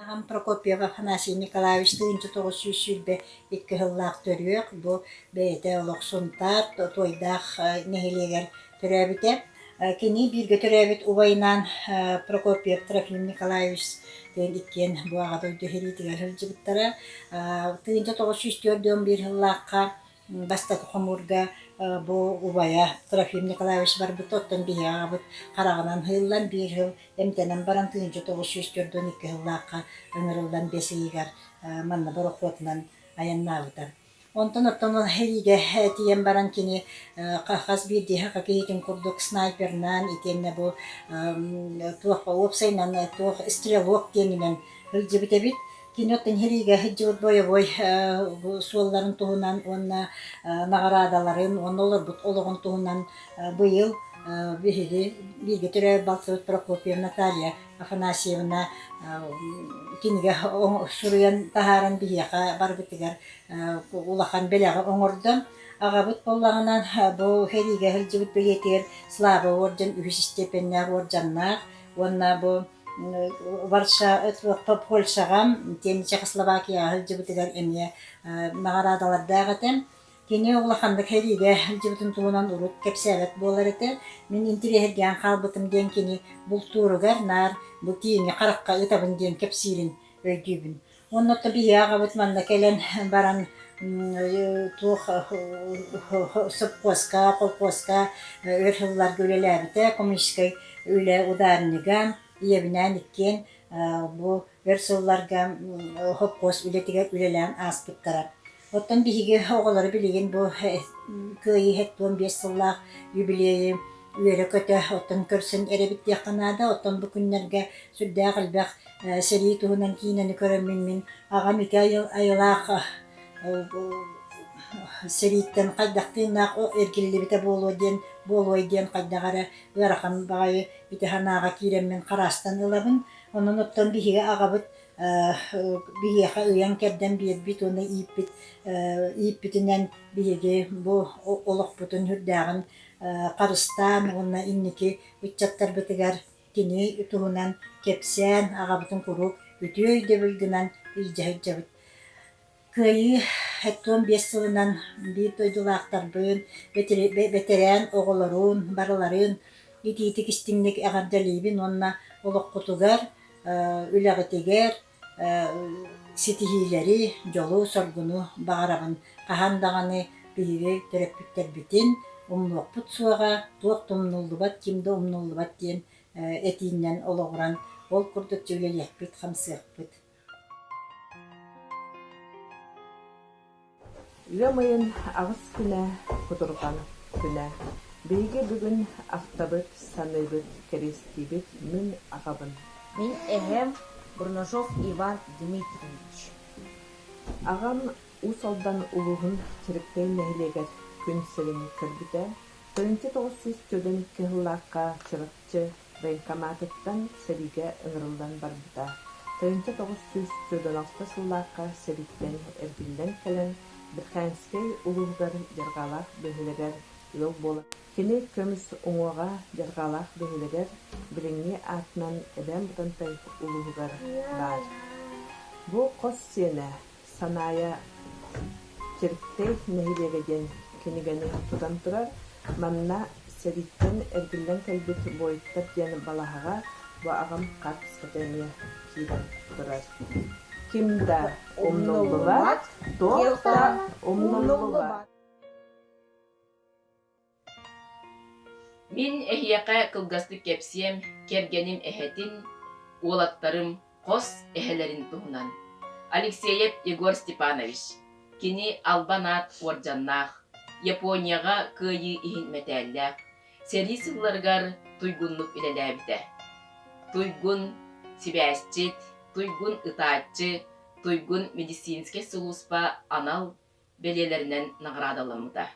Ағам Прокопьева Афанасий Николаевич тыынчы тоғыз сүйсүлбе икки хыллаах төрүөк бу бэйэтэ олох сунтар тойдаах нехилегер төрөбүтэ. Кини бирге төрөбүт убайынан Прокопьев Трофим Николаевич тыын иккен буага дойду херитигер хылжыбыттара. Тыынчы тоғыз сүйстөрдөн бир хыллаакка бастакы хомурга бу убая Трофим Николаевич барбыт оттон биягабыт караганан хыллан бир хыл эмтенен баран тыынчы тоғыз сүйстөрдөн икки хыллаакка ыңырылдан бесигер манна борохотунан аяннаабытар. Онтон оттон хериге тиен баран кини кахас бирди хака кейтин курдук снайпернан итенне бу туох опсайнан туох стрелок тенинен хылжыбытебит. Киноттен хериге хыджыбыт боевой суолларын туһунан онна наградаларын оннолор бут ологон туһунан быйыл бирге төрө Балцовит Прокопьев Наталья Афанасьевна киниге суруян тахаран бияка барбытыгар улахан беляга оңордом агабыт боллагынан бу хериге хылжыбыт бегетер слава орден үһүс степеннер орденнар онна бу Варша Польшагам тен Чехословакия хылжыбытыгар эмне наградалардагатем кене улахандык хериге хылжыбытын туунан урут кепсебет болар эте мен интерьерген калбытым ден кини бул туругар нар бу кийинге каракка ытабын ден кепсирин өйдүбүн оннотто биягабыт манда келен баран тух сыпкоска колкоска өрхыллар гөлелебите коммунистский үле ударнигам иебинен иккен бу версулларга хопкос үлетиге үлелен аспыттарар. Оттон биһиги оголары билеген бу кыйы хет 15 сыллах юбилейи үйөрө көтө оттон көрсүн эребит яканада оттон бу күннерге сүрдэ кылбак сери туһунан кийинени көрөммүн мен агам 2 айылаах сериттен кайдактынаак эркиллибите болуой диэн кайдагара ыарахан багайы итеханаага кииреммен карастан ылабын онон оттон биһиге агабыт биһиэха ыйан керден биэрбит уна ииппитинен биһиги бу олохпутун хүрдээгин карыстан уна инники үччаттарбытыгар кини туһунан кепсен агабытын куруп үтүөй дөбүлгүнан ийжаһыджабыт кыйы 15 сылынан бир тойдулаактарбын ветеран оголорун барыларын ити кистиңник агардалибин онна олоккутугар үлэгитигер ситихилери жолу соргуну багарабын кахандаганы биһиги төрөппүттербитин умлуокпут суага туох умнуллубат кимде умнуллубат диэн этииннен ологуран ол курдук жүүлелиэкпит хамсыакпыт. Үөмайын ағыс күнә, құтырған күнә. Бейге бүгін ақтабыт, саныбыт, керестибіт мін ағабын. Мен әхем Бурнашов Иван Дмитриевич. Ағам ұсалдан ұлығын керіктен нәйлегер күн сілін кірбіті. 1904 кығылаққа чырықчы военкоматыттан сәліге ұңырылдан барбыта. 1906 сыллаққа сәліктен әргілден кәлін Бирханскай улугар жаргалах бөһүлегер ел бола. Кини көмүс оңога жаргалах бөһүлегер билиңни аатынан эбен бутантай улугар бар. Бу кос сене саная кирктей нехилегеден кинигени тутан турар. Манна седиттен эргилден калбит бойттар ден балахага бу агам катсатемия кирен турар. Kimda umnulluvat, tohta umnulluvat. Min ehiyaka kılgastı kepsiyem, kergenim ehetin, oğlattarım kos ehelerin tuhunan. Alekseyev Igor Stepanovich, kini albanat orjannah, Yaponiyaga kıyı ihinmetellak, seri sıllargar tuygunluk ilelebide. Tuygun sibäsçit, tuygun itaatçı, tuygun medisinske suluspа anal belelerinden nagradalımıda.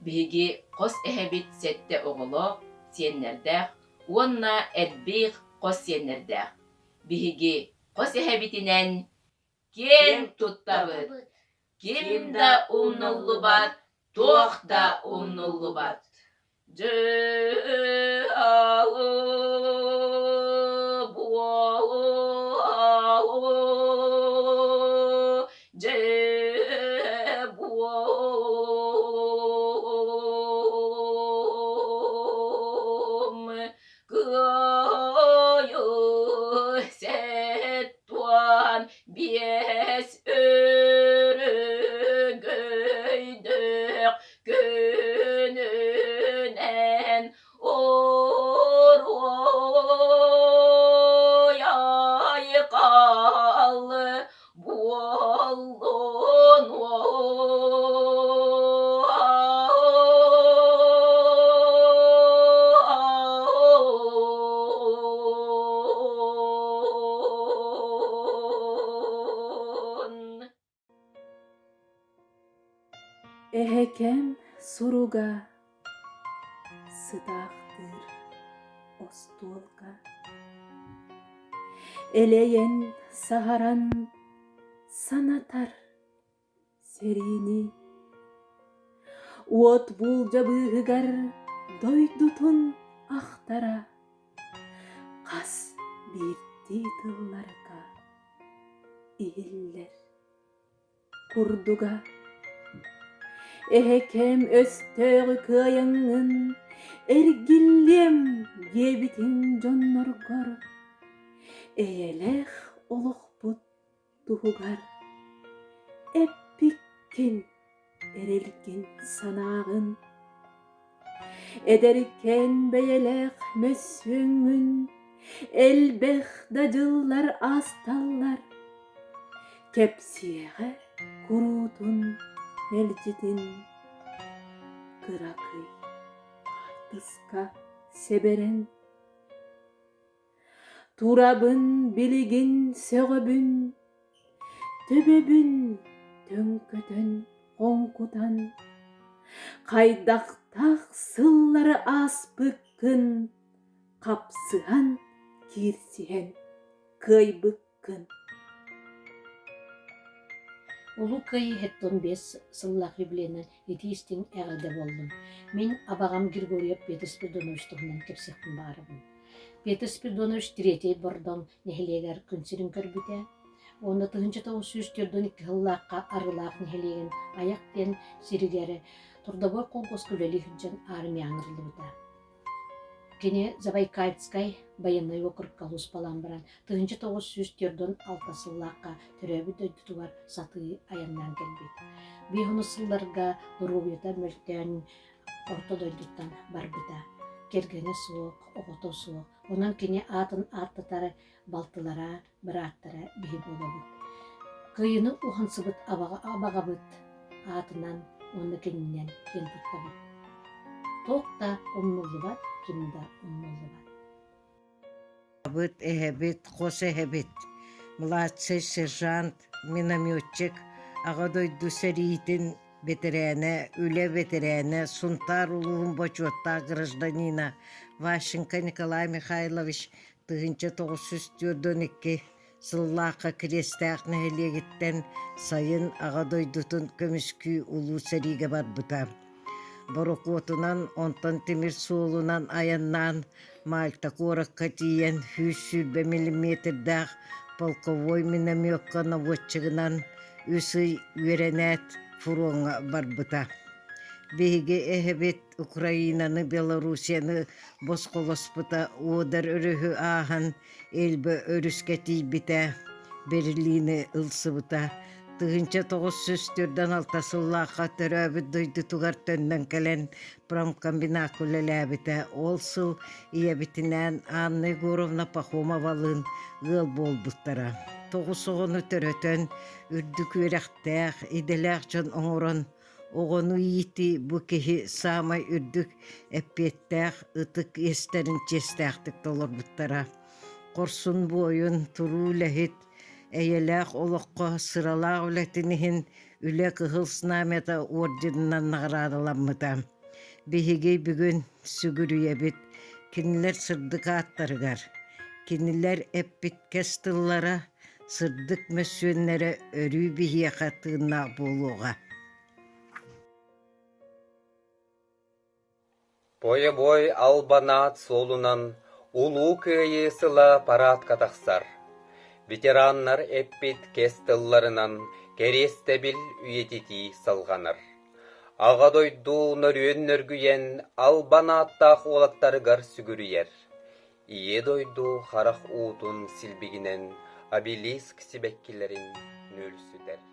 Bihi kos ehebit sette oğulu siyenlerde, onna erbih kos siyenlerde. Bihi kos ehebitinen ken Tuttabıt, kimda umnullubat, tohda umnullubat. Jaalı bualı Kıyı settuan bies örgöydük gönünen oraya kallı buolun Ehekem suruga sıdaktır ostolga. Eleyen saharan sanatar serini. Uot bulca bıhıgar doydutun ahtara. Kas birti tıllarga ihiller kurduga. Ehekem östör kıyangın ergillem gebitin jonnorgor. Eyleh oluqbut tuhugar. Epikkin erelgin sanağın. Ederken beyelek mössüngün. Elbeh dacıllar astallar. Kepsiyeğe kurutun melcidin. Kırakıy artıska seberen. Turabın biligin sögöbün. Töböbün tönkөтөн konkutan. Kaydaktaq sılları aspıkkın. Kapsıhan kirsihen kıybıkkın. Улуу кыйы хеттон бес сыллах юбилейнен етиистин әғілді болдым. Мен абағам Григорьев Петр Спиридоновичтығынан кепсекпін барыбын. Петр Спиридонович третей бордон нехелегер күнсірін көрбіте. Оны 1942 жыллаққа арылақ нехелеген аяқтен сиригері Трудовой колхоз күлелі хүнчен армияңырылы бұта. Кене Забайкальскай военный округ колхоз балан баран 1904 алтасыллаққа төрөбі дөйдітуар сатыы аяннан келбейт. Бейхуны сылларға норуота мөлтен орто дөйдіттан барбыта. Кергені суық, оғото суық. Онан кене атын аттатары балтылара, біраттара бейі болабыт. Кыйыны ухансыбыт абағабыт атынан оны кенінен кен Туттабыт. Тоқта умнулы бат, кимда умнулы бат. Быт эхебит, хос эхебит. Младший сержант, минометчик, ағадойду сәритін ветерене, үле ветерене, Сунтар улуын почетта гражданина Вашенко Николай Михайлович 1942 сыллаққа крестақ нәхелегіттен сайын ағадойдутын көміскүй улу сәриге бар бұта. Борокотунан, онтан темир суолунан аяннан, Мальта коракка тиен 100 миллиметрдақ полковой минометка наводчығынан үсі веренет фуронга барбыта. Беге эхебет Украинаны, Белоруссияны босқолоспыта одар өріхі ахан элбі өріске тейбіта Берлины ылсыбыта. 1904 алтасыллаққа төрөбі дойды тугар төннен кәлен промкомбинат күлеләбіті. Ол сыл иебітінен Анна Егоровна Пахомовалын ғыл болбыттара. 9-оғыны төрөтөн үрдік өрәқтәқ, иделәқ жан оңырын, оғыны иеті бұ кехі самай үрдік әппеттәқ, ұтық естерін честәқтік толыр бұттара. Қорсын бойын тұру ләхет, әйеләқ олыққа сыралақ үләтінігін үлі қығылсынамета орденінен нағырадыламыда. Бейгей бүгін сүгірі ебет, кенілер сырдық аттарығар. Кенілер әппет кәстыллара, сырдық мәсуенлері өрі бейе қатығына болуға. Бой албанат солунан улуу кыйы сыла парат катақсар. Ветераннар эппит кестылларынан керестебил үйетити салғаныр. Аға дойду нөрүөн нөргүйен албанааттақ олаттарыгар сүгүрүйер. Ие дойду харах уутун силбигинен обелиск сибеккилерин нөлсүдер.